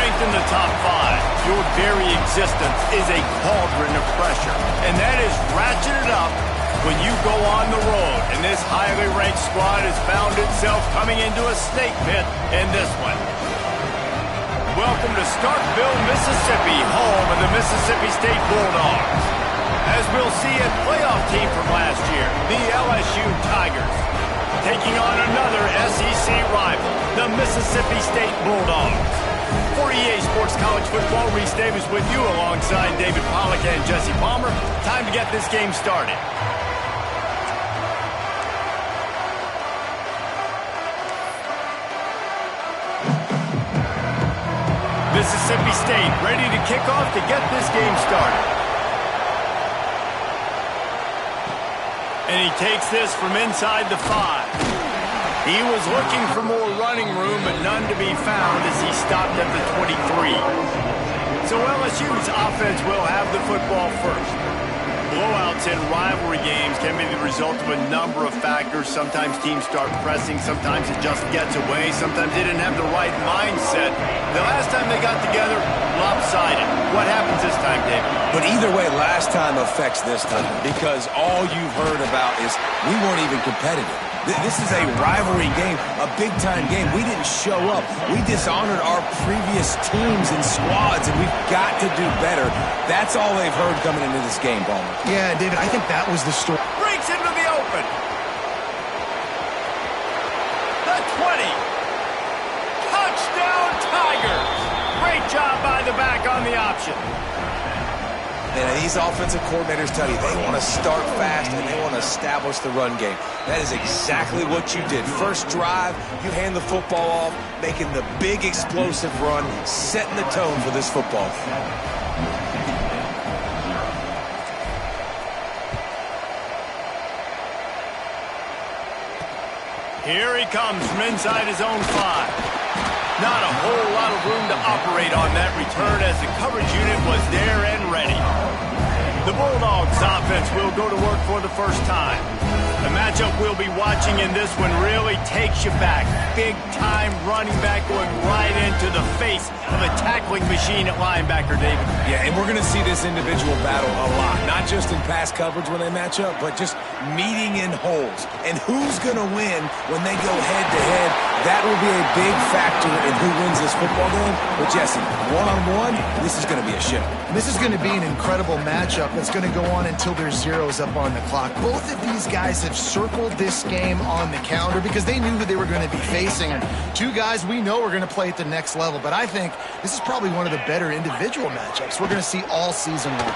Ranked in the top 5, your very existence is a cauldron of pressure, and that is ratcheted up when you go on the road, and this highly ranked squad has found itself coming into a snake pit in this one. Welcome to Starkville, Mississippi, home of the Mississippi State Bulldogs. As we'll see, a playoff team from last year, the LSU Tigers, taking on another SEC rival, the Mississippi State Bulldogs. For EA Sports College Football, Reese Davis with you alongside David Pollack and Jesse Palmer. Time to get this game started. Mississippi State ready to kick off to get this game started. And he takes this from inside the 5. He was looking for more running room, but none to be found as he stopped at the 23. So LSU's offense will have the football first. Blowouts in rivalry games can be the result of a number of factors. Sometimes teams start pressing, sometimes it just gets away, sometimes they didn't have the right mindset. The last time they got together, lopsided. What happens this time, David? But either way, last time affects this time because all you've heard about is we weren't even competitive. This is a rivalry game, a big-time game. We didn't show up. We dishonored our previous teams and squads, and we've got to do better. That's all they've heard coming into this game, Palmer. Yeah, David, I think that was the story. Breaks into the open. The 20. Touchdown, Tigers. Great job by the back on the option. And these offensive coordinators tell you they want to start fast and they want to establish the run game. That is exactly what you did. First drive, you hand the football off, making the big explosive run, setting the tone for this football. Here he comes from inside his own 5. Not a whole lot of room to operate on that return as the coverage unit was there and ready. The Bulldogs offense will go to work for the first time. The matchup we'll be watching in this one really takes you back. Big-time running back going right into the face of a tackling machine at linebacker, David. Yeah, and we're going to see this individual battle a lot. Not just in pass coverage when they match up, but just meeting in holes. And who's going to win when they go head-to-head? That will be a big factor in who wins this football game. But, Jesse, one-on-one, this is going to be a show. This is going to be an incredible matchup that's going to go on until there's zeros up on the clock. Both of these guys have circled this game on the calendar because they knew who they were going to be facing. And two guys we know are going to play at the next level. But I think this is probably one of the better individual matchups we're going to see all season long.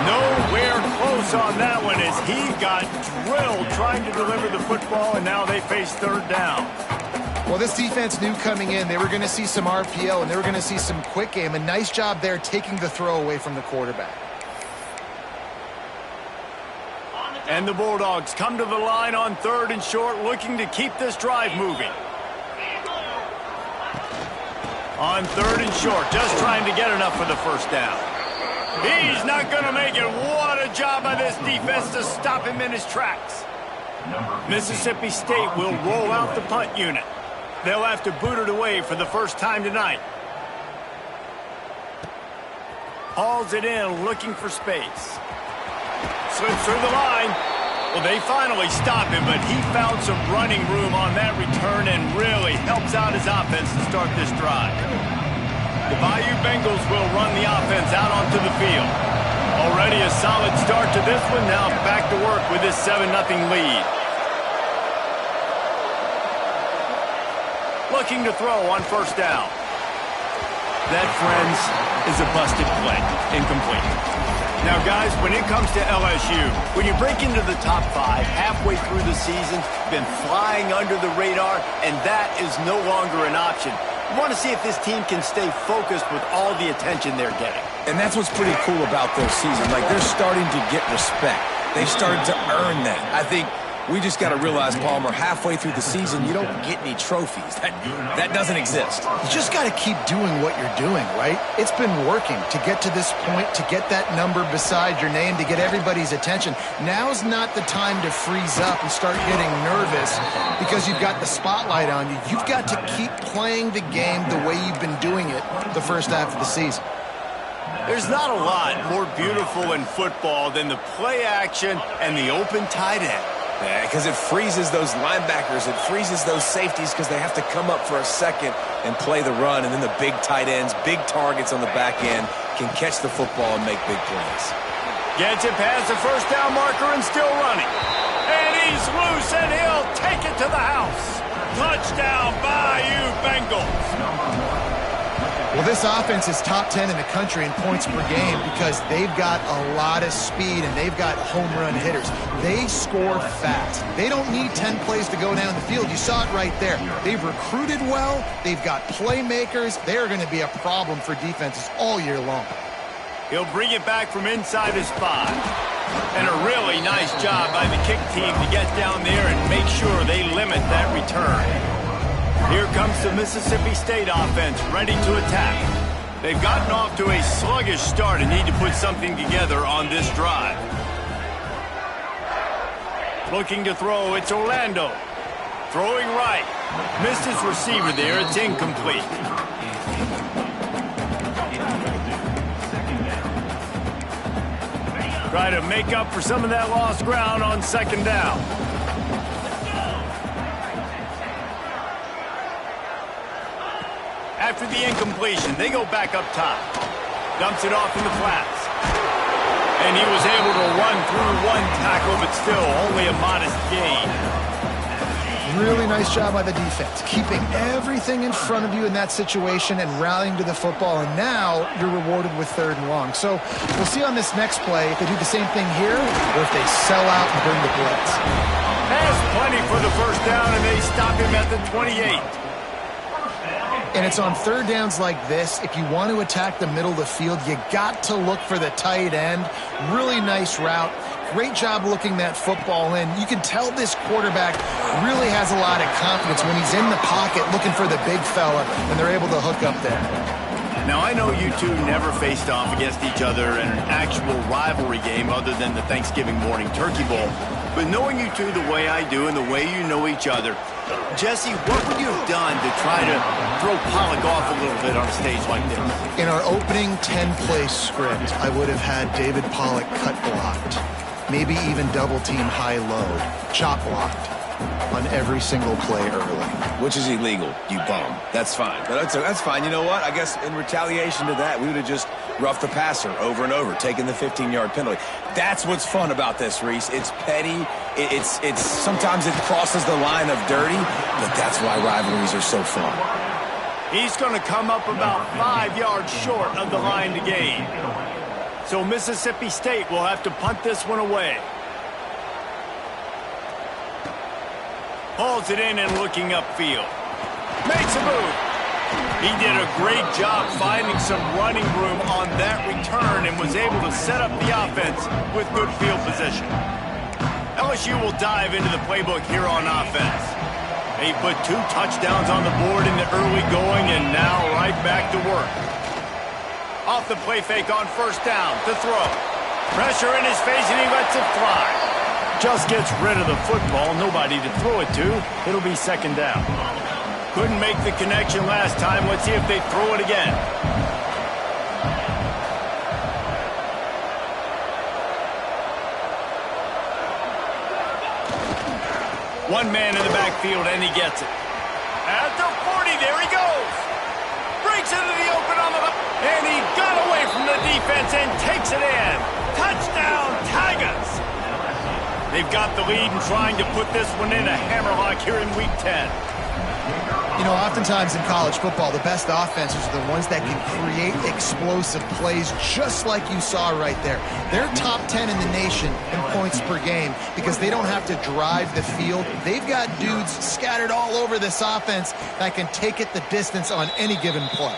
Nowhere close on that one as he got drilled trying to deliver the football, and now they face third down. Well, this defense knew coming in they were going to see some RPO and they were going to see some quick game. A nice job there taking the throw away from the quarterback. And the Bulldogs come to the line on 3rd and short, looking to keep this drive moving. On 3rd and short, just trying to get enough for the first down. He's not going to make it. What a job by this defense to stop him in his tracks. Mississippi State will roll out the punt unit. They'll have to boot it away for the first time tonight. Hauls it in, looking for space. Slips through the line. Well, they finally stop him, but he found some running room on that return and really helps out his offense to start this drive. The Bayou Bengals will run the offense out onto the field. Already a solid start to this one. Now back to work with this 7-0 lead. Looking to throw on first down. That, friends, is a busted play. Incomplete. Now, guys, when it comes to LSU, when you break into the top 5 halfway through the season, been flying under the radar, and that is no longer an option. You want to see if this team can stay focused with all the attention they're getting. And that's what's pretty cool about their season. Like, they're starting to get respect. They've started to earn that. I think We just got to realize, Palmer, halfway through the season, you don't get any trophies. That doesn't exist. You just got to keep doing what you're doing, right? It's been working to get to this point, to get that number beside your name, to get everybody's attention. Now's not the time to freeze up and start getting nervous because you've got the spotlight on you. You've got to keep playing the game the way you've been doing it the first half of the season. There's not a lot more beautiful in football than the play action and the open tight end. Yeah, because it freezes those linebackers. It freezes those safeties because they have to come up for a second and play the run. And then the big tight ends, big targets on the back end can catch the football and make big plays. Gets it past the first down marker and still running. And he's loose and he'll take it to the house. Touchdown, Bayou Bengals. Well, this offense is top 10 in the country in points per game because they've got a lot of speed and they've got home run hitters. They score fast. They don't need 10 plays to go down the field. You saw it right there. They've recruited well. They've got playmakers. They're going to be a problem for defenses all year long. He'll bring it back from inside his 5. And a really nice job by the kick team to get down there and make sure they limit that return. Here comes the Mississippi State offense, ready to attack. They've gotten off to a sluggish start and need to put something together on this drive. Looking to throw, it's Orlando. Throwing right. Missed his receiver there, it's incomplete. Try to make up for some of that lost ground on second down. After the incompletion, they go back up top. Dumps it off in the flats. And he was able to run through one tackle, but still only a modest gain. Really nice job by the defense, keeping everything in front of you in that situation and rallying to the football. And now you're rewarded with 3rd and long. So we'll see on this next play if they do the same thing here or if they sell out and bring the blitz. Has plenty for the first down, and they stop him at the 28. And it's on 3rd downs like this. If you want to attack the middle of the field, you got to look for the tight end. Really nice route. Great job looking that football in. You can tell this quarterback really has a lot of confidence when he's in the pocket looking for the big fella, and they're able to hook up there. Now, I know you two never faced off against each other in an actual rivalry game other than the Thanksgiving morning Turkey Bowl. But knowing you two the way I do and the way you know each other, Jesse, what would you have done to try to throw Pollock off a little bit on a stage like this? In our opening 10-play script, I would have had David Pollock cut blocked, maybe even double-team high-low, chop blocked on every single play early. Which is illegal, you bum. That's fine. But that's fine. You know what? I guess in retaliation to that, we would have just roughed the passer over and over, taking the 15-yard penalty. That's what's fun about this, Reese. It's petty. It's sometimes it crosses the line of dirty, but that's why rivalries are so fun. He's going to come up about 5 yards short of the line to gain. So Mississippi State will have to punt this one away. Hauls it in and looking upfield. Makes a move. He did a great job finding some running room on that return and was able to set up the offense with good field position. LSU will dive into the playbook here on offense. They put 2 touchdowns on the board in the early going and now right back to work. Off the play fake on first down to throw. Pressure in his face and he lets it fly. Just gets rid of the football, nobody to throw it to. It'll be second down. Couldn't make the connection last time. Let's see if they throw it again. One man in the backfield, and he gets it. At the 40, there he goes. Breaks into the open on the left, and he got away from the defense and takes it in. Touchdown, Tigers. They've got the lead and trying to put this one in a hammerlock here in Week 10. You know, oftentimes in college football, the best offenses are the ones that can create explosive plays just like you saw right there. They're top 10 in the nation in points per game because they don't have to drive the field. They've got dudes scattered all over this offense that can take it the distance on any given play.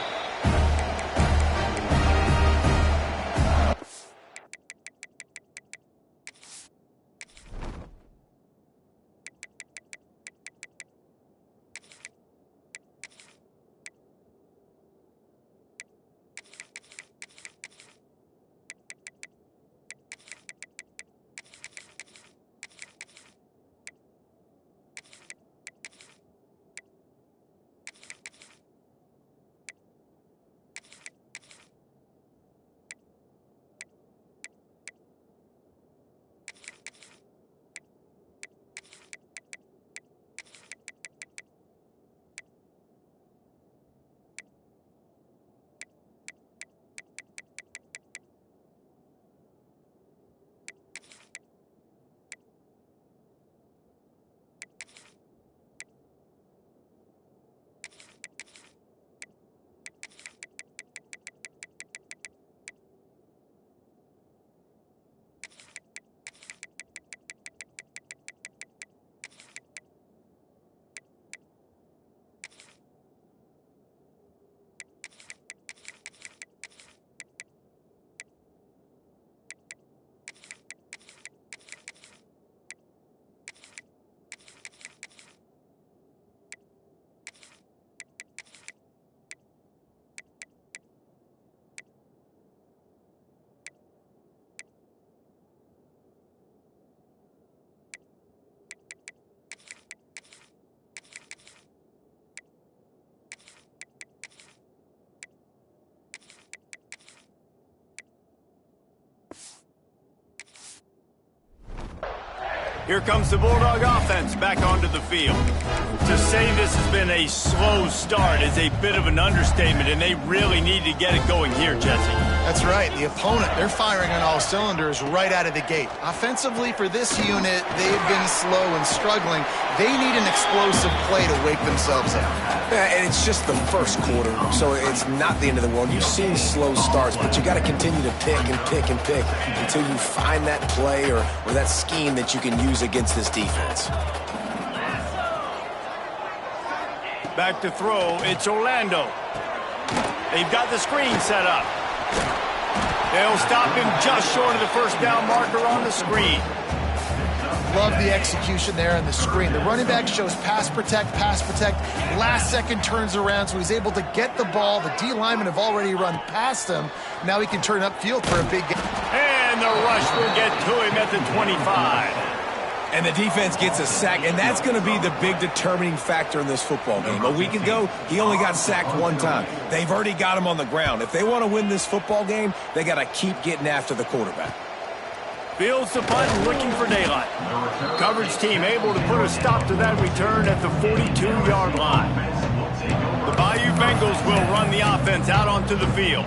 Here comes the Bulldog offense back onto the field. To say this has been a slow start is a bit of an understatement, and they really need to get it going here, Jesse. That's right. The opponent, they're firing on all cylinders right out of the gate. Offensively, for this unit, they've been slow and struggling. They need an explosive play to wake themselves up. Yeah, and it's just the first quarter, so it's not the end of the world. You've seen slow starts, but you got to continue to pick and pick and pick until you find that play or that scheme that you can use against this defense. Back to throw, it's Orlando. They've got the screen set up. They'll stop him just short of the first down marker on the screen. Love the execution there on the screen. The running back shows pass protect, last second turns around, so he's able to get the ball. The D linemen have already run past him. Now he can turn upfield for a big game. And the rush will get to him at the 25. And the defense gets a sack, and that's going to be the big determining factor in this football game. A week ago, he only got sacked one time. They've already got him on the ground. If they want to win this football game, they got to keep getting after the quarterback. Fields the punt, looking for daylight. Coverage team able to put a stop to that return at the 42-yard line. The Bayou Bengals will run the offense out onto the field.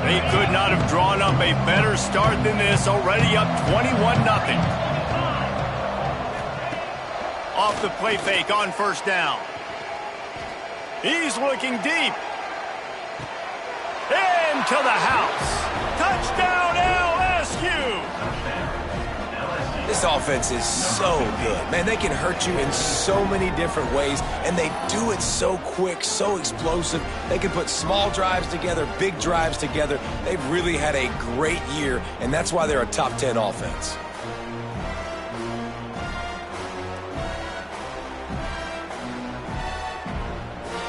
They could not have drawn up a better start than this, already up 21-0. Off the play fake on first down. He's looking deep. Into the house. Touchdown, LSU! This offense is so good. Man, they can hurt you in so many different ways, and they do it so quick, so explosive. They can put small drives together, big drives together. They've really had a great year, and that's why they're a top 10 offense.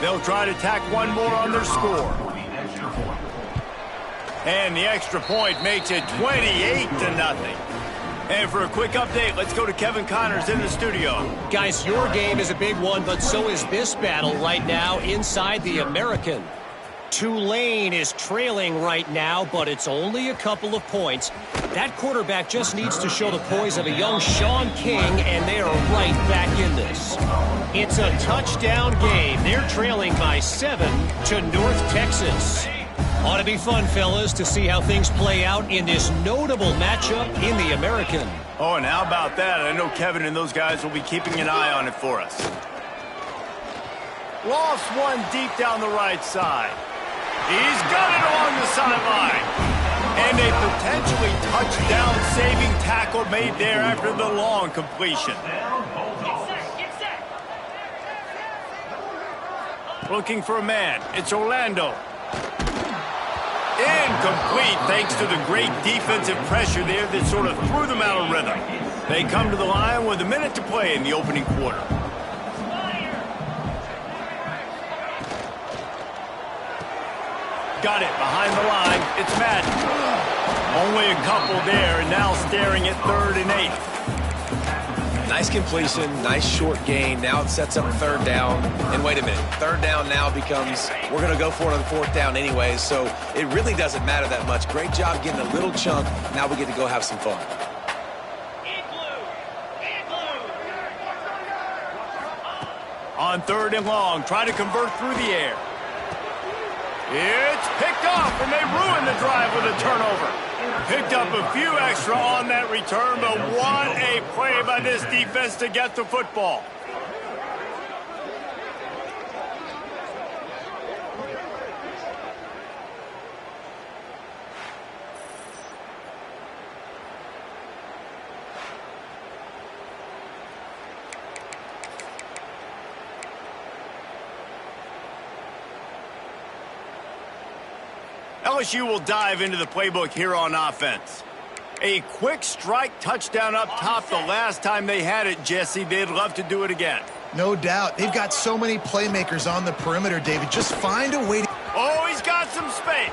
They'll try to tack one more on their score. And the extra point makes it 28-0. And for a quick update, let's go to Kevin Connors in the studio. Guys, your game is a big one, but so is this battle right now inside the American. Tulane is trailing right now, but it's only a couple of points. That quarterback just needs to show the poise of a young Sean King, and they are right back in this. It's a touchdown game. They're trailing by 7 to North Texas. Ought to be fun, fellas, to see how things play out in this notable matchup in the American. Oh, and how about that? I know Kevin and those guys will be keeping an eye on it for us. Lost one deep down the right side. He's got it along the sideline. And a potentially touchdown-saving tackle made there after the long completion. Looking for a man. It's Orlando. Incomplete thanks to the great defensive pressure there that sort of threw them out of rhythm. They come to the line with a minute to play in the opening quarter. Got it behind the line. It's Madden. Only a couple there, and now staring at 3rd and 8. Nice completion, nice short gain. Now it sets up 3rd down. And wait a minute, 3rd down now becomes, we're going to go for it on 4th down anyways, so it really doesn't matter that much. Great job getting a little chunk. Now we get to go have some fun. On 3rd and long, try to convert through the air. It's picked off, and they ruin the drive with a turnover. Picked up a few extra on that return, but what a play by this defense to get the football. LSU will dive into the playbook here on offense. A quick strike touchdown up top the last time they had it, Jesse. They'd love to do it again. No doubt. They've got so many playmakers on the perimeter, David. Just find a way to... Oh, he's got some space.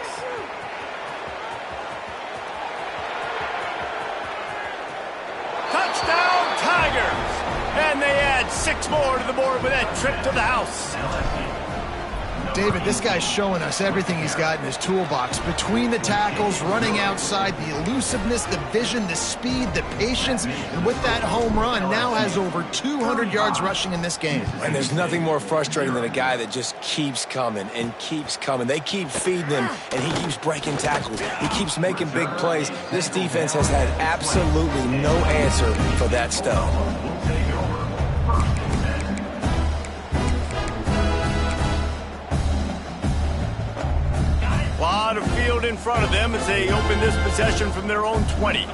Touchdown, Tigers. And they add 6 more to the board with that trip to the house. David, this guy's showing us everything he's got in his toolbox. Between the tackles, running outside, the elusiveness, the vision, the speed, the patience, and with that home run, now has over 200 yards rushing in this game. And there's nothing more frustrating than a guy that just keeps coming and keeps coming. They keep feeding him, and he keeps breaking tackles. He keeps making big plays. This defense has had absolutely no answer for that stud. A lot of field in front of them as they open this possession from their own 20.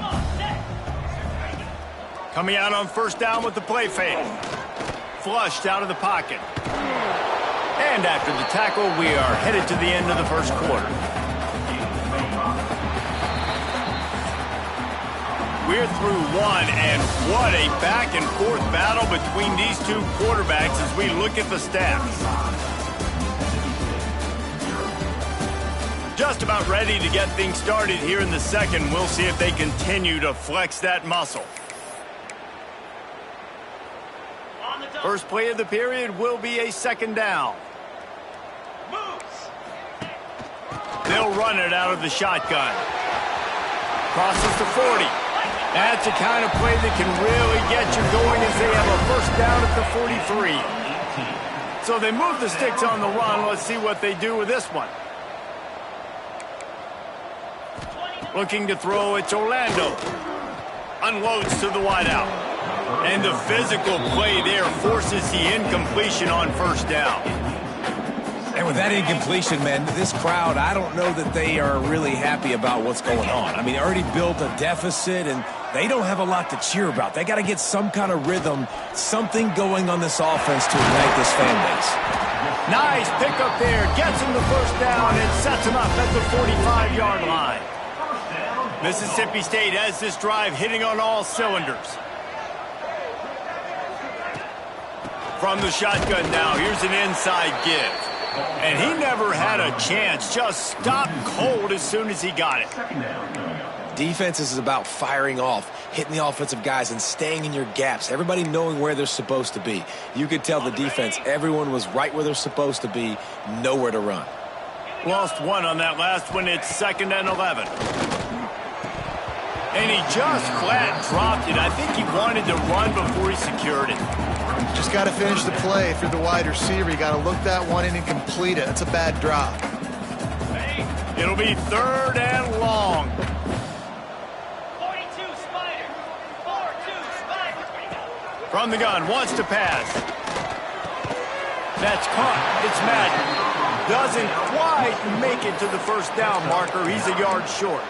Coming out on first down with the play fake. Flushed out of the pocket. And after the tackle, we are headed to the end of the first quarter. We're through one, and what a back-and-forth battle between these two quarterbacks as we look at the stats. Just about ready to get things started here in the second. We'll see if they continue to flex that muscle. First play of the period will be a second down. They'll run it out of the shotgun. Crosses the 40. That's the kind of play that can really get you going as they have a first down at the 43. So they move the sticks on the run. Let's see what they do with this one. Looking to throw, it's Orlando. Unloads to the wideout. And the physical play there forces the incompletion on first down. And with that incompletion, man, this crowd, I don't know that they are really happy about what's going on. I mean, they already built a deficit, and they don't have a lot to cheer about. They got to get some kind of rhythm, something going on this offense to ignite this fan base. Nice pickup there. Gets him the first down and sets him up at the 45-yard line. Mississippi State has this drive hitting on all cylinders. From the shotgun now, here's an inside give. And he never had a chance, just stopped cold as soon as he got it. Defense is about firing off, hitting the offensive guys, and staying in your gaps. Everybody knowing where they're supposed to be. You could tell the defense, everyone was right where they're supposed to be, nowhere to run. Lost one on that last one. It's 2nd and 11. And he just flat dropped it. I think he wanted to run before he secured it. Just got to finish the play. If you're the wide receiver, you got to look that one in and complete it. That's a bad drop. It'll be 3rd and long. 42 Spider. 4-2 Spider. From the gun, wants to pass. That's caught. It's Madden. Doesn't quite make it to the first down marker. He's a yard short.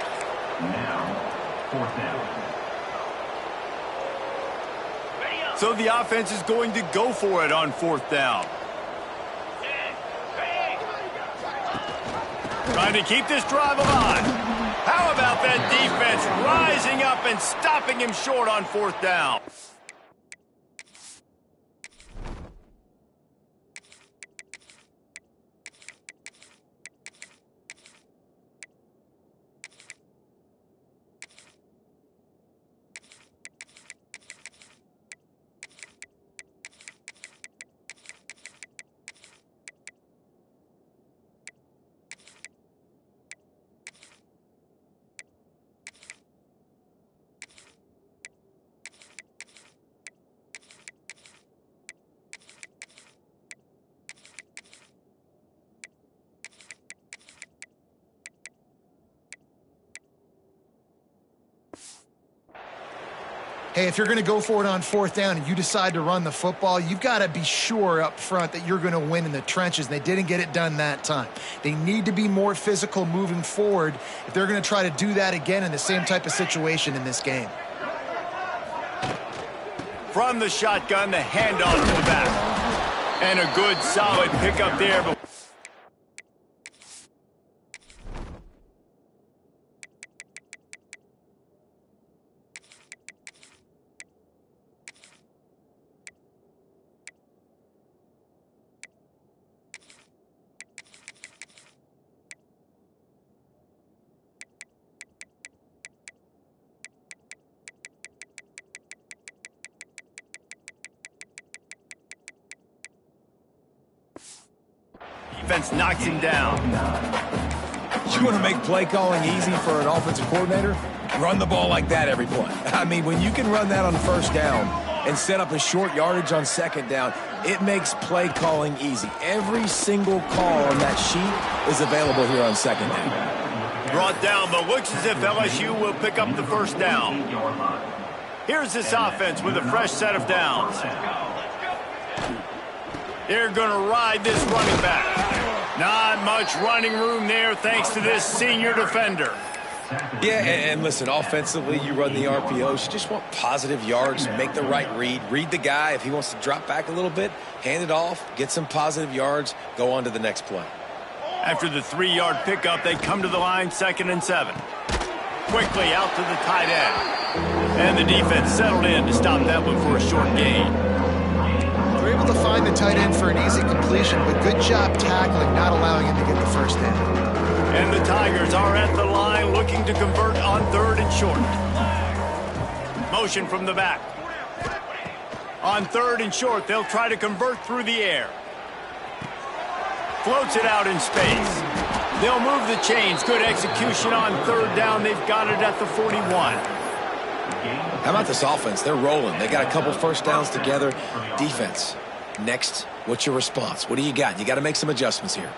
Now, 4th down. So the offense is going to go for it on 4th down. Trying to keep this drive alive. How about that defense rising up and stopping him short on 4th down? Hey, if you're going to go for it on 4th down and you decide to run the football, you've got to be sure up front that you're going to win in the trenches. And they didn't get it done that time. They need to be more physical moving forward if they're going to try to do that again in the same type of situation in this game. From the shotgun, the handoff to the back. And a good, solid pickup there. defense knocks him down. You want to make play calling easy for an offensive coordinator? Run the ball like that every play. I mean, when you can run that on first down and set up a short yardage on second down, it makes play calling easy. Every single call on that sheet is available here on second down. Brought down, but looks as if LSU will pick up the first down. Here's this offense with a fresh set of downs. They're going to ride this running back. Not much running room there thanks to this senior defender. Yeah, and listen, offensively, you run the RPOs. You just want positive yards, make the right read. Read the guy. If he wants to drop back a little bit, hand it off, get some positive yards, go on to the next play. After the 3-yard pickup, they come to the line, 2nd and 7. Quickly out to the tight end. And the defense settled in to stop that one for a short gain. They're able to find the tight end for an easy completion, but good job tackling, not allowing him to get the first down. And the Tigers are at the line looking to convert on 3rd and short. Motion from the back. On 3rd and short, they'll try to convert through the air. Floats it out in space. They'll move the chains. Good execution on 3rd down. They've got it at the 41. How about this offense? They're rolling. They got a couple first downs together. Defense. Next, what's your response? What do you got? You got to make some adjustments here.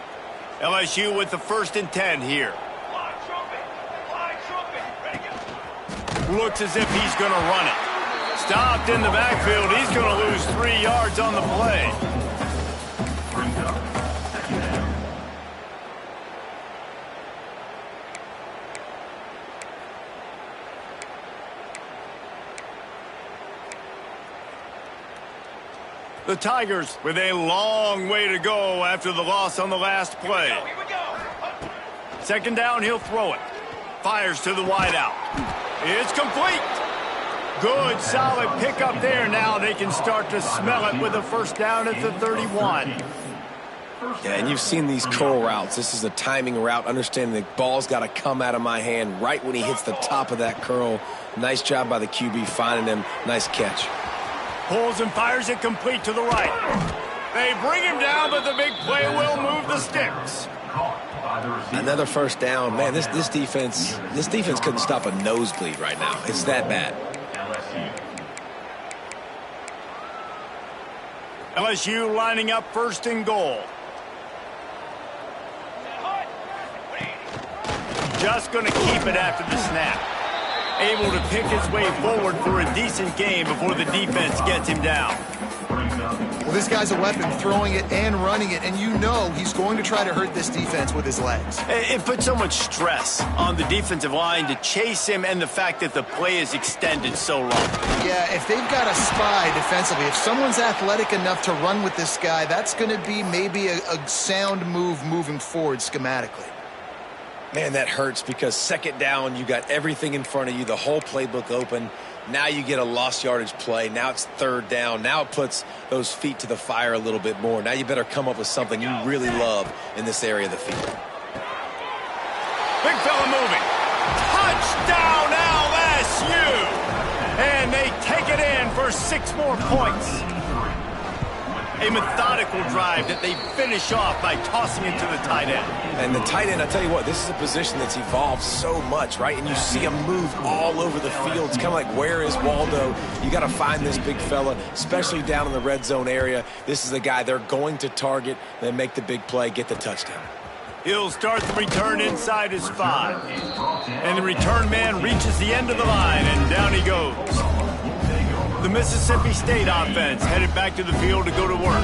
LSU with the 1st and 10 here. Looks as if he's going to run it. Stopped in the backfield. He's going to lose 3 yards on the play. The Tigers with a long way to go after the loss on the last play. 2nd down, he'll throw it. Fires to the wideout. It's complete. Good, solid pickup there. Now they can start to smell it with a first down at the 31. Yeah, and you've seen these curl routes. This is a timing route, understanding the ball's got to come out of my hand right when he hits the top of that curl. Nice job by the QB finding him. Nice catch. Pulls and fires it complete to the right. They bring him down, but the big play will move the sticks. Another first down. Man, this defense couldn't stop a nosebleed right now. It's that bad. LSU lining up 1st and goal. Just going to keep it after the snap. Able to pick his way forward for a decent game before the defense gets him down. Well, this guy's a weapon, throwing it and running it, and you know he's going to try to hurt this defense with his legs. It puts so much stress on the defensive line to chase him, and the fact that the play is extended so long. Yeah, if they've got a spy defensively, if someone's athletic enough to run with this guy, that's going to be maybe a sound move moving forward schematically. Man, that hurts because 2nd down, you got everything in front of you, the whole playbook open. Now you get a lost yardage play. Now it's 3rd down. Now it puts those feet to the fire a little bit more. Now you better come up with something you really love in this area of the field. Big fella moving. Touchdown LSU! And they take it in for 6 more points. A methodical drive that they finish off by tossing it to the tight end. And the tight end, I tell you what, this is a position that's evolved so much, right? And you see him move all over the field. It's kind of like, where is Waldo? You got to find this big fella, especially down in the red zone area. This is the guy they're going to target, then make the big play, get the touchdown. He'll start the return inside his 5. And the return man reaches the end of the line, and down he goes. The Mississippi State offense headed back to the field to go to work.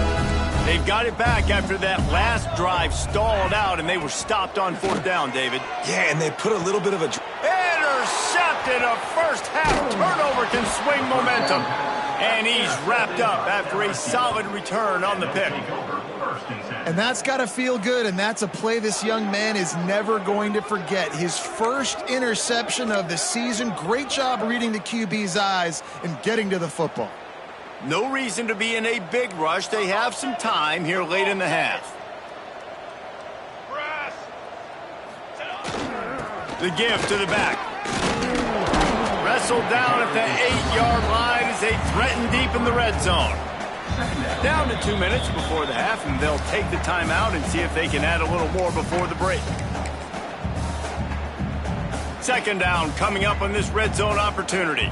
They've got it back after that last drive stalled out, and they were stopped on 4th down, David. Yeah, and they put a little bit of a... Intercepted. A first-half turnover can swing momentum. And he's wrapped up after a solid return on the pick. And that's got to feel good, and that's a play this young man is never going to forget. His first interception of the season. Great job reading the QB's eyes and getting to the football. No reason to be in a big rush. They have some time here late in the half. The give to the back. Wrestled down at the 8-yard line as they threaten deep in the red zone. Down to 2 minutes before the half, and they'll take the timeout and see if they can add a little more before the break. Second down coming up on this red zone opportunity.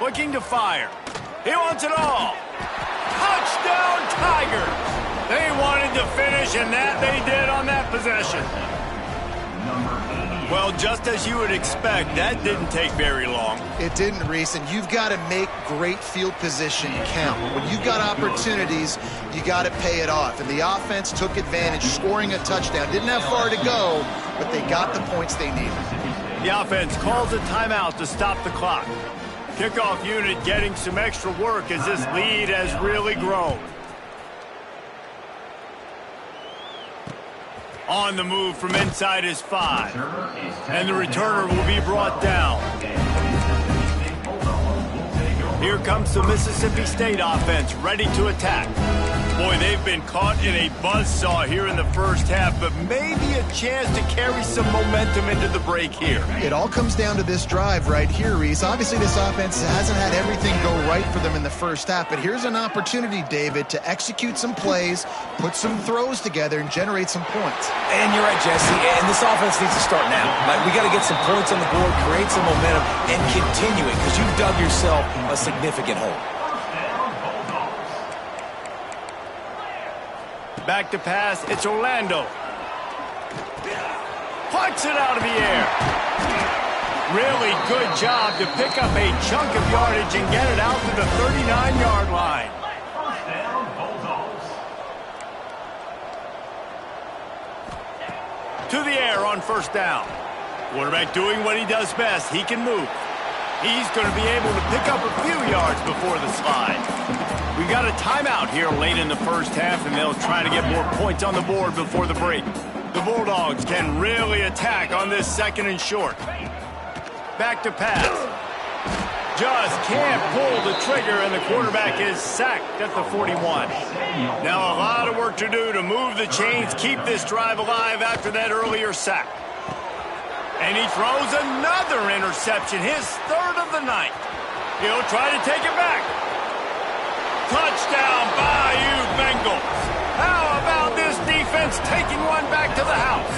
Looking to fire. He wants it all. Touchdown, Tigers! They wanted to finish, and that they did on that possession. Well, just as you would expect, that didn't take very long. It didn't, Reese, and you've got to make great field position count. When you've got opportunities, you got to pay it off. And the offense took advantage, scoring a touchdown. Didn't have far to go, but they got the points they needed. The offense calls a timeout to stop the clock. Kickoff unit getting some extra work as this lead has really grown. On the move from inside his 5. And the returner will be brought down. Here comes the Mississippi State offense ready to attack. Boy, they've been caught in a buzzsaw here in the first half, but maybe a chance to carry some momentum into the break here. It all comes down to this drive right here, Reese. Obviously, this offense hasn't had everything go right for them in the first half, but here's an opportunity, David, to execute some plays, put some throws together, and generate some points. And you're right, Jesse, and this offense needs to start now. Like, we got to get some points on the board, create some momentum, and continue it, because you've dug yourself a significant hole. Back to pass, it's Orlando. Plucks it out of the air. Really good job to pick up a chunk of yardage and get it out to the 39-yard line. To the air on first down. Quarterback doing what he does best. He can move. He's going to be able to pick up a few yards before the slide. We got a timeout here late in the first half, and they'll try to get more points on the board before the break. The Bulldogs can really attack on this second and short. Back to pass. Just can't pull the trigger, and the quarterback is sacked at the 41. Now a lot of work to do to move the chains, keep this drive alive after that earlier sack. And he throws another interception, his third of the night. He'll try to take it back. Touchdown, Bayou Bengals. How about this defense taking one back to the house?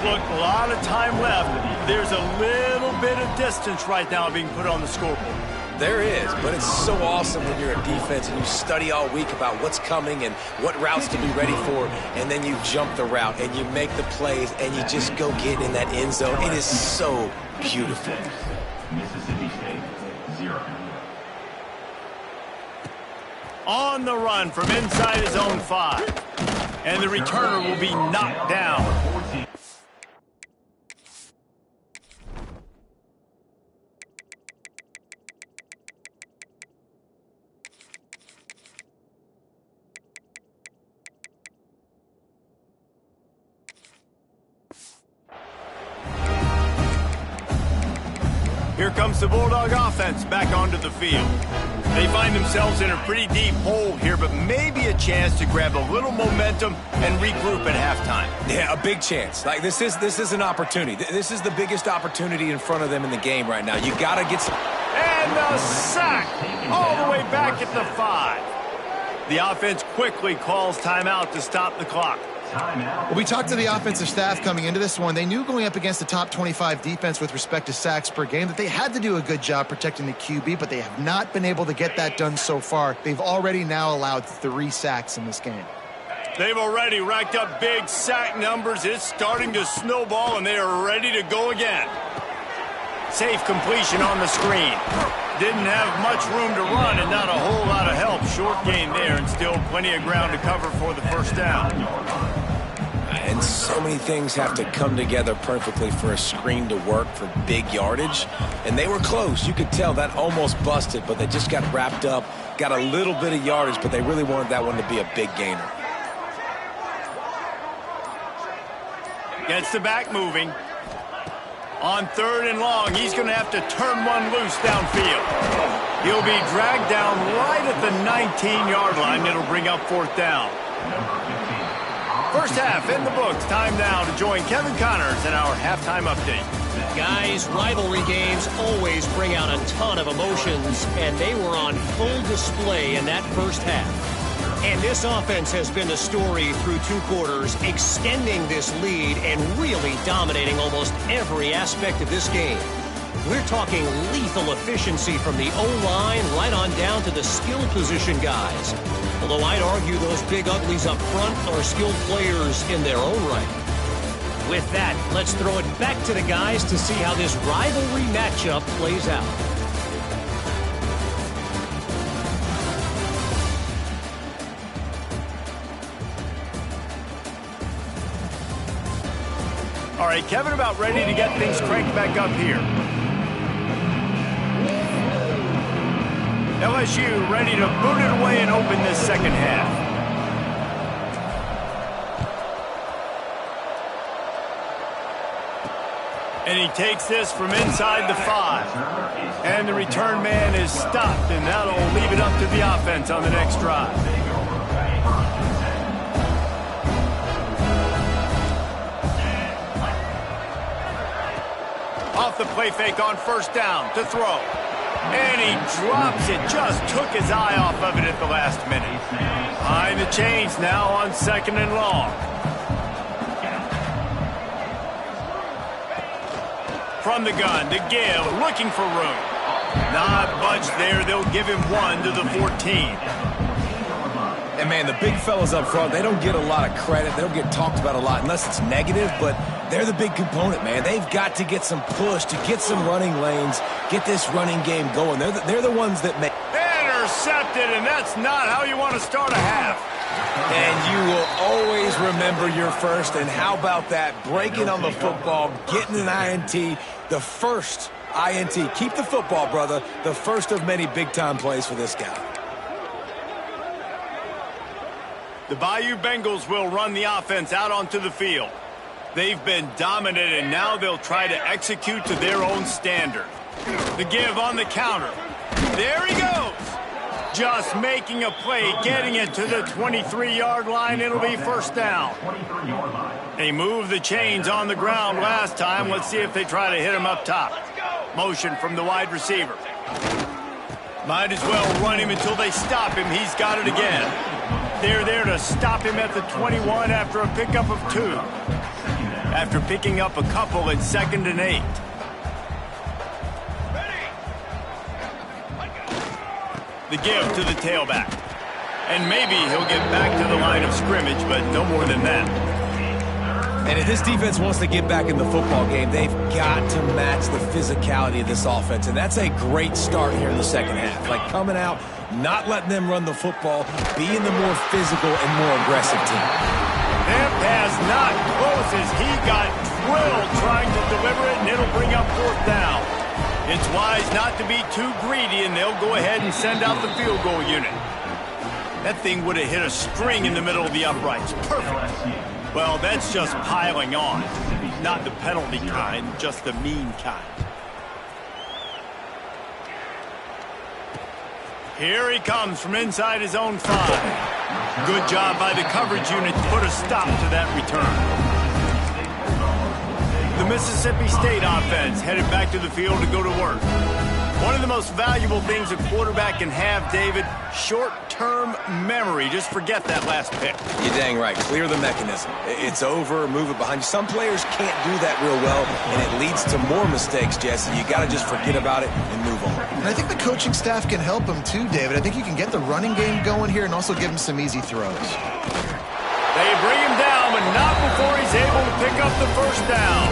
Look, a lot of time left. There's a little bit of distance right now being put on the scoreboard. There is, but it's so awesome when you're a defense and you study all week about what's coming and what routes to be ready for, and then you jump the route and you make the plays and you just go get in that end zone. It is so beautiful. Mississippi State, 0. On the run from inside his own 5. And the returner will be knocked down. Here comes the Bulldog offense back onto the field. They find themselves in a pretty deep hole here, but maybe a chance to grab a little momentum and regroup at halftime. Yeah, a big chance. Like, this is an opportunity. This is the biggest opportunity in front of them in the game right now. You got to get some... And the sack all the way back at the 5. The offense quickly calls timeout to stop the clock. Well, we talked to the offensive staff coming into this one. They knew going up against the top 25 defense with respect to sacks per game that they had to do a good job protecting the QB, but they have not been able to get that done so far. They've already now allowed 3 sacks in this game. They've already racked up big sack numbers. It's starting to snowball, and they are ready to go again. Safe completion on the screen. Didn't have much room to run and not a whole lot of help. Short gain there and still plenty of ground to cover for the first down. And so many things have to come together perfectly for a screen to work for big yardage. And they were close. You could tell that almost busted, but they just got wrapped up, got a little bit of yardage, but they really wanted that one to be a big gainer. Gets the back moving. On 3rd and long, he's going to have to turn one loose downfield. He'll be dragged down right at the 19-yard line. It'll bring up 4th down. First half in the books. Time now to join Kevin Connors in our halftime update. Guys, rivalry games always bring out a ton of emotions, and they were on full display in that first half. And this offense has been the story through 2 quarters, extending this lead and really dominating almost every aspect of this game. We're talking lethal efficiency from the O-line right on down to the skill position guys. Although I'd argue those big uglies up front are skilled players in their own right. With that, let's throw it back to the guys to see how this rivalry matchup plays out. All right, Kevin about ready to get things cranked back up here. LSU ready to boot it away and open this second half. And he takes this from inside the 5. And the return man is stopped, and that'll leave it up to the offense on the next drive. Off the play fake on first down to throw. And he drops it, just took his eye off of it at the last minute. Behind the chains now on 2nd and long. From the gun to give, looking for room. Not much there. They'll give him 1 to the 14. And, man, the big fellas up front, they don't get a lot of credit. They don't get talked about a lot unless it's negative, but they're the big component, man. They've got to get some push, to get some running lanes, get this running game going. They're the ones that make... Intercepted, and that's not how you want to start a half. And you will always remember your first, and how about that? Breaking on the football, getting an INT, the first INT. Keep the football, brother. The first of many big-time plays for this guy. The Bayou Bengals will run the offense out onto the field. They've been dominant, and now they'll try to execute to their own standard. The give on the counter. There he goes. Just making a play, getting it to the 23-yard line. It'll be first down. They moved the chains on the ground last time. Let's see if they try to hit him up top. Motion from the wide receiver. Might as well run him until they stop him. He's got it again. They're there to stop him at the 21 after a pickup of 2. After picking up a couple at 2nd and 8. The give to the tailback. And maybe he'll get back to the line of scrimmage, but no more than that. And if this defense wants to get back in the football game, they've got to match the physicality of this offense. And that's a great start here in the second half. Like coming out, not letting them run the football, being the more physical and more aggressive team. That pass not close as he got drilled trying to deliver it, and it'll bring up 4th down. It's wise not to be too greedy, and they'll go ahead and send out the field goal unit. That thing would have hit a string in the middle of the uprights. Perfect. Well, that's just piling on. Not the penalty kind, just the mean kind. Here he comes from inside his own 5. Good job by the coverage unit to put a stop to that return. The Mississippi State offense headed back to the field to go to work. One of the most valuable things a quarterback can have, David, short-term memory. Just forget that last pick. You're dang right. Clear the mechanism. It's over, move it behind you. Some players can't do that real well, and it leads to more mistakes, Jesse. You got to just forget about it and move on. And I think the coaching staff can help him too, David. I think you can get the running game going here and also give him some easy throws. They bring him down, but not before he's able to pick up the first down.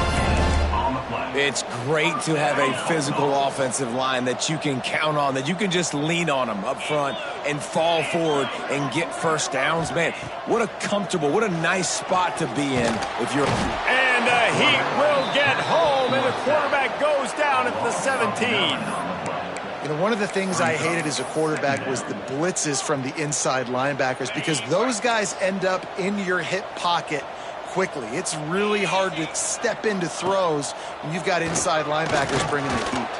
It's great to have a physical offensive line that you can count on, that you can just lean on them up front and fall forward and get first downs. Man, what a comfortable, what a nice spot to be in if you're... And he will get home, and the quarterback goes down at the 17. You know, one of the things I hated as a quarterback was the blitzes from the inside linebackers, because those guys end up in your hip pocket quickly. It's really hard to step into throws when you've got inside linebackers bringing the heat.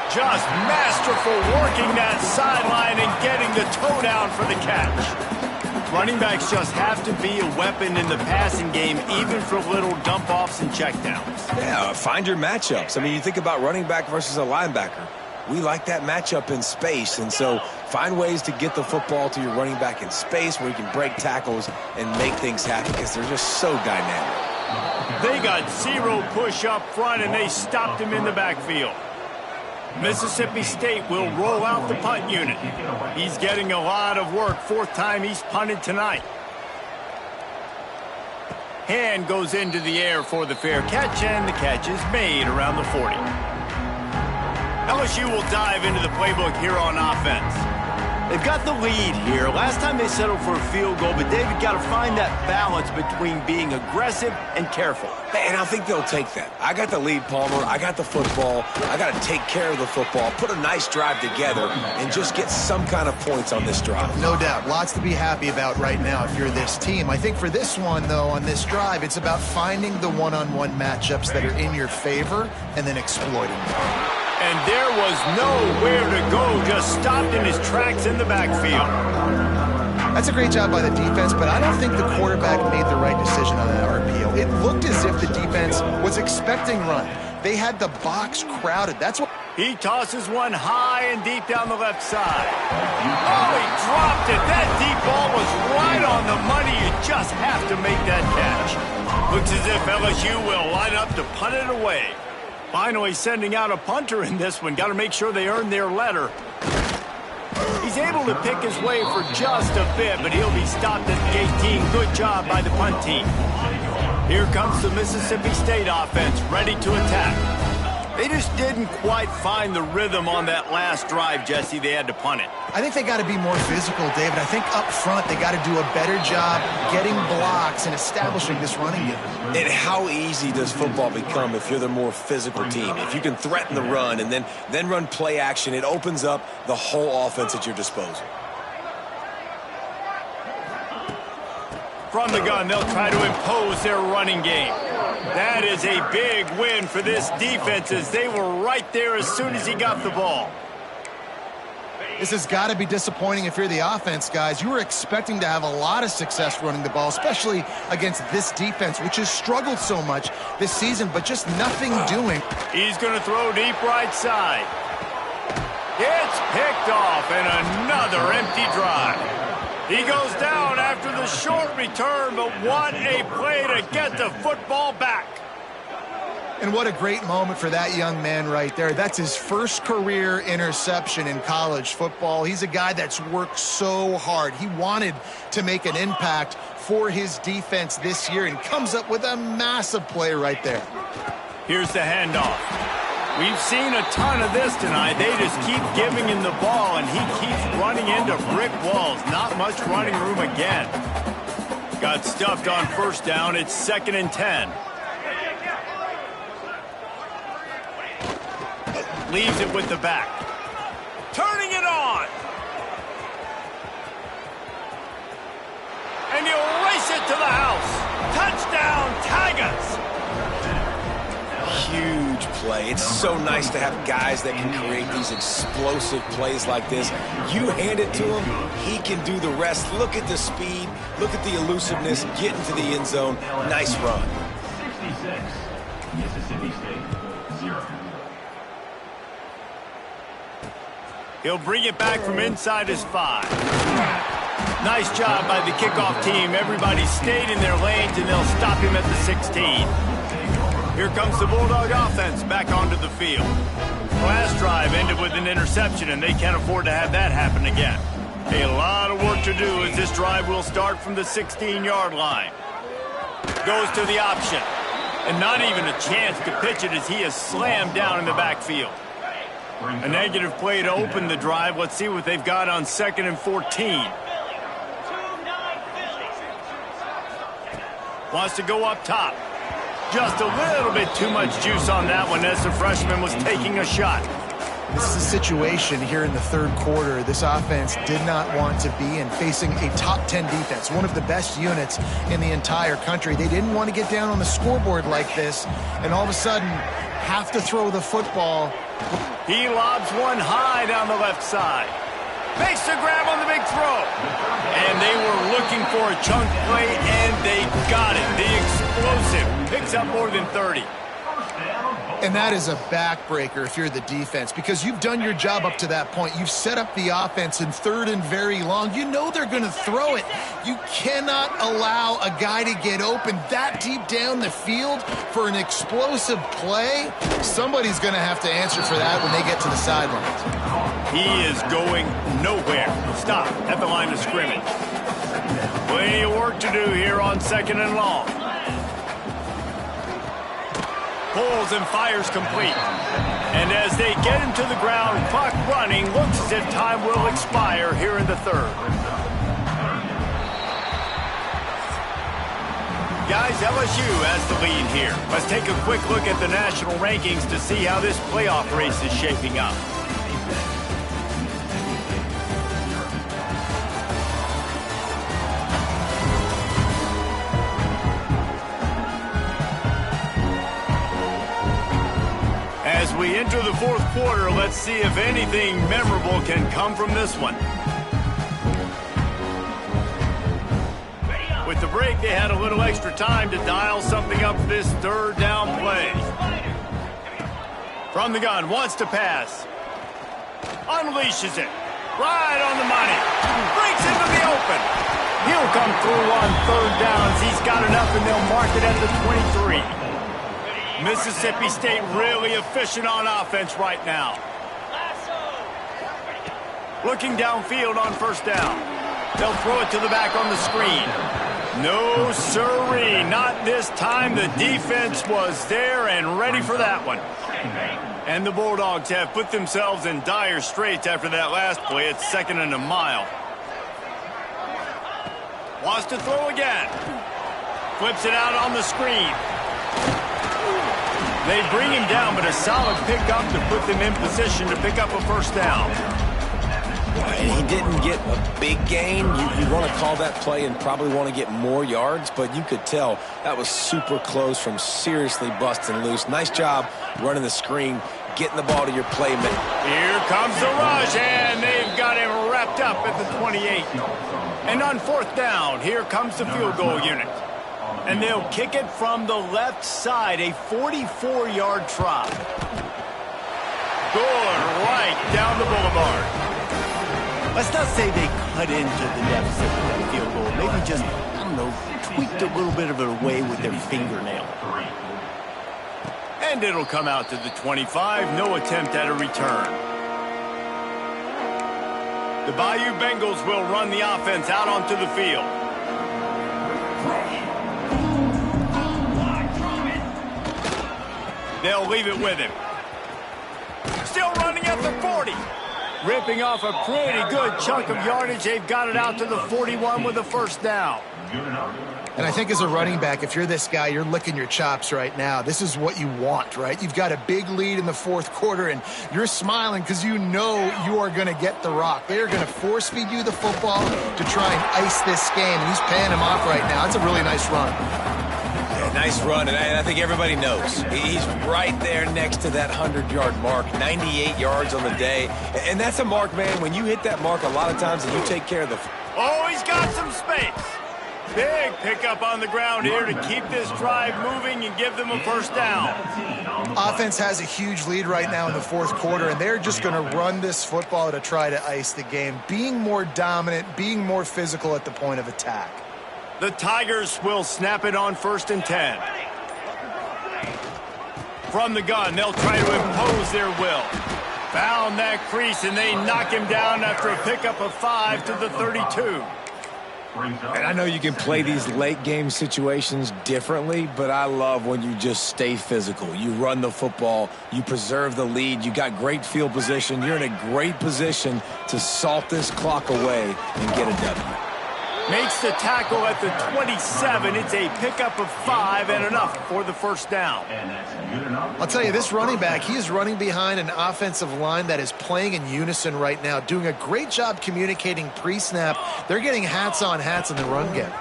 Just masterful working that sideline and getting the toe down for the catch. Running backs just have to be a weapon in the passing game, even for little dump-offs and checkdowns. Yeah, find your matchups. I mean, you think about running back versus a linebacker. We like that matchup in space, and so find ways to get the football to your running back in space where you can break tackles and make things happen because they're just so dynamic. They got zero push up front, and they stopped him in the backfield. Mississippi State will roll out the punt unit. He's getting a lot of work. Fourth time he's punted tonight. Hand goes into the air for the fair catch, and the catch is made around the 40. LSU will dive into the playbook here on offense. They've got the lead here. Last time they settled for a field goal, but David got to find that balance between being aggressive and careful. And I think they'll take that. I got the lead, Palmer. I got the football. I got to take care of the football, put a nice drive together, and just get some kind of points on this drive. No doubt. Lots to be happy about right now if you're this team. I think for this one, though, on this drive, it's about finding the one-on-one matchups that are in your favor and then exploiting them. And there was nowhere to go, just stopped in his tracks in the backfield. That's a great job by the defense, but I don't think the quarterback made the right decision on that RPO. It looked as if the defense was expecting run. They had the box crowded. That's what... He tosses one high and deep down the left side. Oh, he dropped it. That deep ball was right on the money. You just have to make that catch. Looks as if LSU will line up to punt it away. Finally sending out a punter in this one. Got to make sure they earn their letter. He's able to pick his way for just a bit, but he'll be stopped at the 18. Good job by the punt team. Here comes the Mississippi State offense, ready to attack. They just didn't quite find the rhythm on that last drive, Jesse. They had to punt it. I think they got to be more physical, David. I think up front they got to do a better job getting blocks and establishing this running game. And how easy does football become if you're the more physical team? If you can threaten the run and then run play action, it opens up the whole offense at your disposal. From the gun, they'll try to impose their running game. That is a big win for this defense as they were right there as soon as he got the ball. This has got to be disappointing if you're the offense, guys. You were expecting to have a lot of success running the ball, especially against this defense, which has struggled so much this season, but just nothing doing. He's going to throw deep right side. It's picked off, and another empty drive. He goes down after the short return, but what a play to get the football back. And what a great moment for that young man right there. That's his first career interception in college football. He's a guy that's worked so hard. He wanted to make an impact for his defense this year and comes up with a massive play right there. Here's the handoff. We've seen a ton of this tonight. They just keep giving him the ball, and he keeps running into brick walls. Not much running room again. Got stuffed on first down. It's 2nd and 10. Leaves it with the back. Turning it on. And he'll race it to the house. Touchdown, Tigers. Huge play. It's so nice to have guys that can create these explosive plays like this. You hand it to him, he can do the rest. Look at the speed. Look at the elusiveness. Get into the end zone. Nice run. 66, Mississippi State, 0. He'll bring it back from inside his 5. Nice job by the kickoff team. Everybody stayed in their lanes, and they'll stop him at the 16. Here comes the Bulldog offense back onto the field. Last drive ended with an interception, and they can't afford to have that happen again. A lot of work to do as this drive will start from the 16-yard line. Goes to the option. And not even a chance to pitch it as he is slammed down in the backfield. A negative play to open the drive. Let's see what they've got on 2nd and 14. Wants to go up top. Just a little bit too much juice on that one as the freshman was taking a shot. This is a situation here in the third quarter this offense did not want to be in, facing a top 10 defense, one of the best units in the entire country. They didn't want to get down on the scoreboard like this, and all of a sudden have to throw the football. He lobs one high down the left side. Makes the grab on the big throw. And they were looking for a chunk play, and they got it. The explosive picks up more than 30. And that is a backbreaker if you're the defense, because you've done your job up to that point. You've set up the offense in 3rd and very long. You know they're going to throw it. You cannot allow a guy to get open that deep down the field for an explosive play. Somebody's going to have to answer for that when they get to the sidelines. He is going nowhere. Stop at the line of scrimmage. Plenty of work to do here on 2nd and long. Pulls and fires complete. And as they get him to the ground, clock running, looks as if time will expire here in the 3rd. Guys, LSU has the lead here. Let's take a quick look at the national rankings to see how this playoff race is shaping up. As we enter the 4th quarter, let's see if anything memorable can come from this one. With the break, they had a little extra time to dial something up for this 3rd down play. From the gun, wants to pass. Unleashes it. Right on the money. Breaks into the open. He'll come through on 3rd downs. He's got enough, and they'll mark it at the 23. Mississippi State really efficient on offense right now. Looking downfield on 1st down. They'll throw it to the back on the screen. No sirree, not this time. The defense was there and ready for that one. And the Bulldogs have put themselves in dire straits after that last play. It's 2nd and a mile. Wants to throw again. Flips it out on the screen. They bring him down, but a solid pickup to put them in position to pick up a 1st down. He didn't get a big gain. You want to call that play and probably want to get more yards, but you could tell that was super close from seriously busting loose. Nice job running the screen, getting the ball to your playmaker. Here comes the rush, and they've got him wrapped up at the 28. And on 4th down, here comes the field goal unit. And they'll kick it from the left side, a 44-yard try. Good, right down the boulevard. Let's not say they cut into the deficit with that field goal. Maybe just, I don't know, tweaked a little bit of it away with their fingernail. And it'll come out to the 25. No attempt at a return. The Bayou Bengals will run the offense out onto the field. They'll leave it with him. Still running at the 40. Ripping off a pretty good chunk of yardage. They've got it out to the 41 with a 1st down. And I think as a running back, if you're this guy, you're licking your chops right now. This is what you want, right? You've got a big lead in the 4th quarter, and you're smiling because you know you are going to get the rock. They are going to force feed you the football to try and ice this game, and he's paying him off right now. It's a really nice run. Nice run, and I think everybody knows. He's right there next to that 100-yard mark, 98 yards on the day. And that's a mark, man. When you hit that mark a lot of times and you take care of the... Oh, he's got some space. Big pickup on the ground here to keep this drive moving and give them a 1st down. Offense has a huge lead right now in the 4th quarter, and they're just going to run this football to try to ice the game, being more dominant, being more physical at the point of attack. The Tigers will snap it on 1st and 10. From the gun, they'll try to impose their will. Found that crease, and they knock him down after a pickup of 5 to the 32. And I know you can play these late game situations differently, but I love when you just stay physical. You run the football, you preserve the lead, you got great field position, you're in a great position to salt this clock away and get a W. Makes the tackle at the 27. It's a pickup of 5 and enough for the 1st down. I'll tell you, this running back, he is running behind an offensive line that is playing in unison right now, doing a great job communicating pre-snap. They're getting hats on hats in the run game.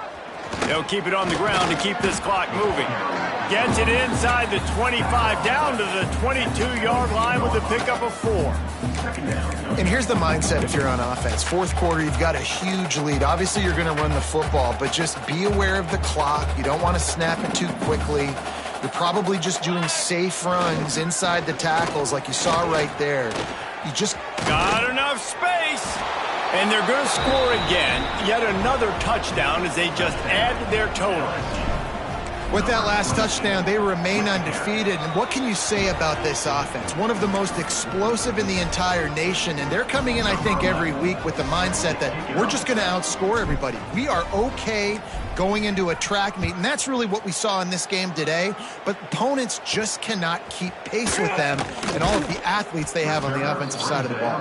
They'll keep it on the ground to keep this clock moving. Gets it inside the 25, down to the 22-yard line with a pickup of 4. And here's the mindset if you're on offense. Fourth quarter, you've got a huge lead. Obviously, you're going to run the football, but just be aware of the clock. You don't want to snap it too quickly. You're probably just doing safe runs inside the tackles like you saw right there. You just got enough space. And they're going to score again. Yet another touchdown as they just add to their total. With that last touchdown, they remain undefeated. And what can you say about this offense? One of the most explosive in the entire nation. And they're coming in, I think, every week with the mindset that we're just going to outscore everybody. We are okay going into a track meet. And that's really what we saw in this game today. But opponents just cannot keep pace with them and all of the athletes they have on the offensive side of the ball.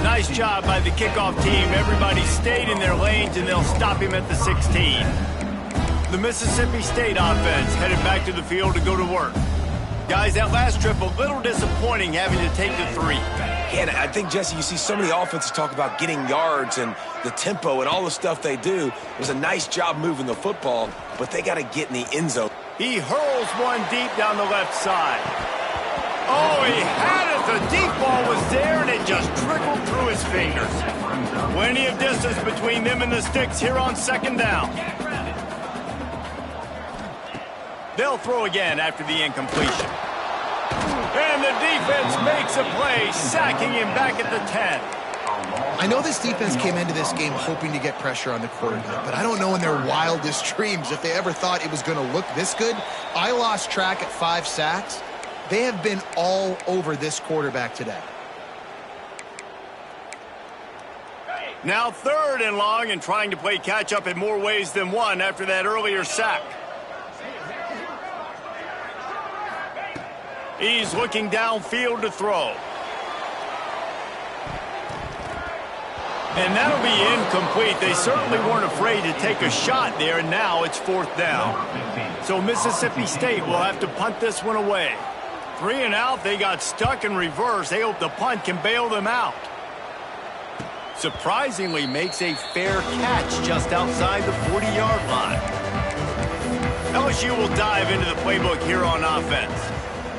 Nice job by the kickoff team. Everybody stayed in their lanes, and they'll stop him at the 16. The Mississippi State offense headed back to the field to go to work. Guys, that last trip, a little disappointing having to take the 3. And I think, Jesse, you see so many offenses talk about getting yards and the tempo and all the stuff they do. It was a nice job moving the football, but they got to get in the end zone. He hurls one deep down the left side. Oh, he had it. The deep ball was there, and it just trickled through his fingers. Plenty of distance between them and the sticks here on second down. They'll throw again after the incompletion. And the defense makes a play, sacking him back at the 10. I know this defense came into this game hoping to get pressure on the quarterback, but I don't know in their wildest dreams if they ever thought it was going to look this good. I lost track at 5 sacks. They have been all over this quarterback today. Now 3rd and long, and trying to play catch-up in more ways than one after that earlier sack. He's looking downfield to throw. And that'll be incomplete. They certainly weren't afraid to take a shot there, and now it's 4th down. So Mississippi State will have to punt this one away. 3 and out, they got stuck in reverse. They hope the punt can bail them out. Surprisingly makes a fair catch just outside the 40-yard line. LSU will dive into the playbook here on offense.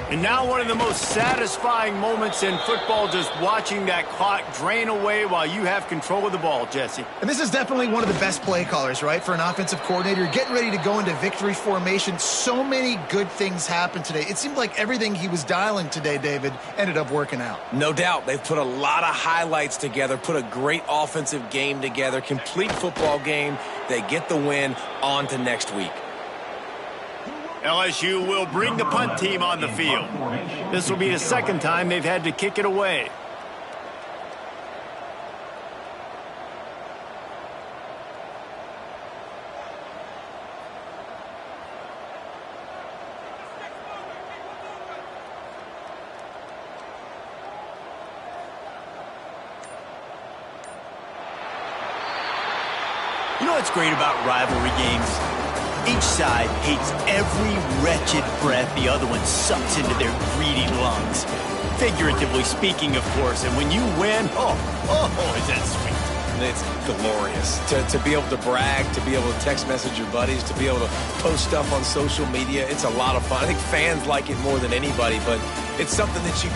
And now one of the most satisfying moments in football, just watching that clock drain away while you have control of the ball, Jesse. And this is definitely one of the best play callers, right, for an offensive coordinator. Getting ready to go into victory formation. So many good things happened today. It seemed like everything he was dialing today, David, ended up working out. No doubt. They've put a lot of highlights together, put a great offensive game together, complete football game. They get the win. On to next week. LSU will bring the punt team on the field. This will be the 2nd time they've had to kick it away. You know what's great about rivalry games? Each side hates every wretched breath the other one sucks into their greedy lungs. Figuratively speaking, of course. And when you win, is that sweet. It's glorious to be able to brag, to be able to text message your buddies, to be able to post stuff on social media. It's a lot of fun. I think fans like it more than anybody, but it's something that you